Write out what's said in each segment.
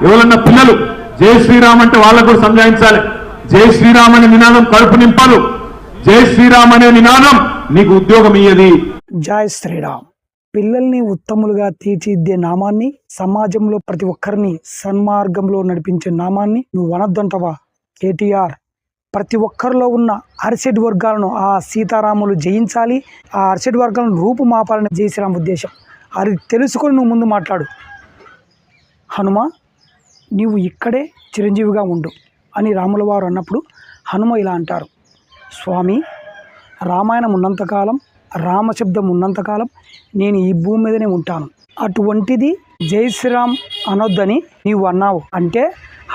ఎవరన్నా పిల్లలు జై శ్రీరామ్ అంటే వాళ్ళకు కూడా సంజాయించాలి. జై శ్రీరామ్ అనే నినాదం కడుపు నింపాలు. జై శ్రీరామ్ అనే నినాదం నీకు ఉద్యోగం ఇయ్యది. జై శ్రీరామ్. పిల్లల్ని ఉత్తములుగా తీర్చిదిద్దే నామాన్ని, సమాజంలో ప్రతి ఒక్కరిని సన్మార్గంలో నడిపించే నామాన్ని నువ్వు అనొద్దంటవా కేటీఆర్? ప్రతి ఒక్కరిలో ఉన్న అరిసెడ్ వర్గాలను ఆ సీతారాములు జయించాలి, ఆ అరిసెడ్ వర్గాలను రూపుమాపాలని జై శ్రీరామ్ ఉద్దేశం. అది తెలుసుకొని నువ్వు ముందు మాట్లాడు. హనుమ, నీవు ఇక్కడే చిరంజీవిగా ఉండు అని రాముల వారు అన్నప్పుడు హనుమ ఇలా అంటారు, స్వామి, రామాయణం ఉన్నంతకాలం, రామశబ్దం ఉన్నంతకాలం నేను ఈ భూమి మీదనే ఉంటాను. అటువంటిది జై శ్రీరామ్ అనొద్దని నీవు అన్నావు అంటే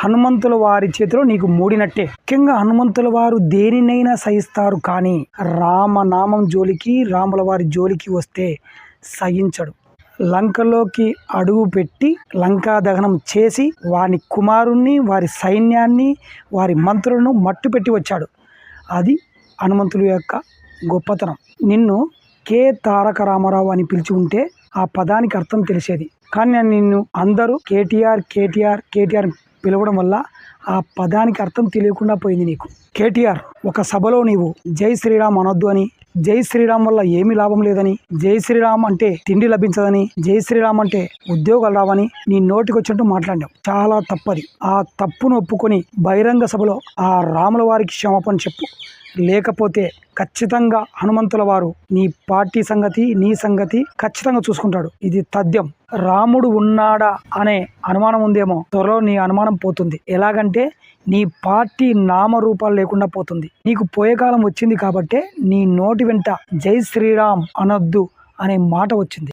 హనుమంతుల వారి చేతిలో నీకు మూడినట్టే. ముఖ్యంగా హనుమంతుల వారు దేనినైనా సహిస్తారు, కానీ రామనామం జోలికి, రాముల వారి జోలికి వస్తే సహించడు. లంకలోకి అడుగు పెట్టి లంకా దహనం చేసి వారి కుమారుణ్ణి, వారి సైన్యాన్ని, వారి మంత్రులను మట్టు పెట్టి వచ్చాడు. అది హనుమంతుల యొక్క గొప్పతనం. నిన్ను కే తారక రామారావు అని పిలిచి ఉంటే ఆ పదానికి అర్థం తెలిసేది. కానీ నిన్ను అందరూ కేటీఆర్ కేటీఆర్ కేటీఆర్ పిలవడం వల్ల ఆ పదానికి అర్థం తెలియకుండా పోయింది నీకు. కేటీఆర్, ఒక సభలో నీవు జై శ్రీరామ్ అనొద్దు అని, జై శ్రీరామ్ వల్ల ఏమీ లాభం లేదని, జై శ్రీరామ్ అంటే తిండి లభించదని, జై శ్రీరామ్ అంటే ఉద్యోగాలు రావని నీ నోటికి వచ్చినట్టు మాట్లాడావు. చాలా తప్పది. ఆ తప్పును ఒప్పుకొని బహిరంగ సభలో ఆ రాముల వారికి క్షమాపణ చెప్పు. లేకపోతే ఖచ్చితంగా హనుమంతుల వారు నీ పార్టీ సంగతి, నీ సంగతి ఖచ్చితంగా చూసుకుంటాడు. ఇది తథ్యం. రాముడు ఉన్నాడా అనే అనుమానం ఉందేమో, త్వరలో నీ అనుమానం పోతుంది. ఎలాగంటే నీ పార్టీ నామరూపాలు లేకుండా పోతుంది. నీకు పోయే కాలం వచ్చింది కాబట్టే నీ నోటి వెంట జై శ్రీరామ్ అనొద్దు అనే మాట వచ్చింది.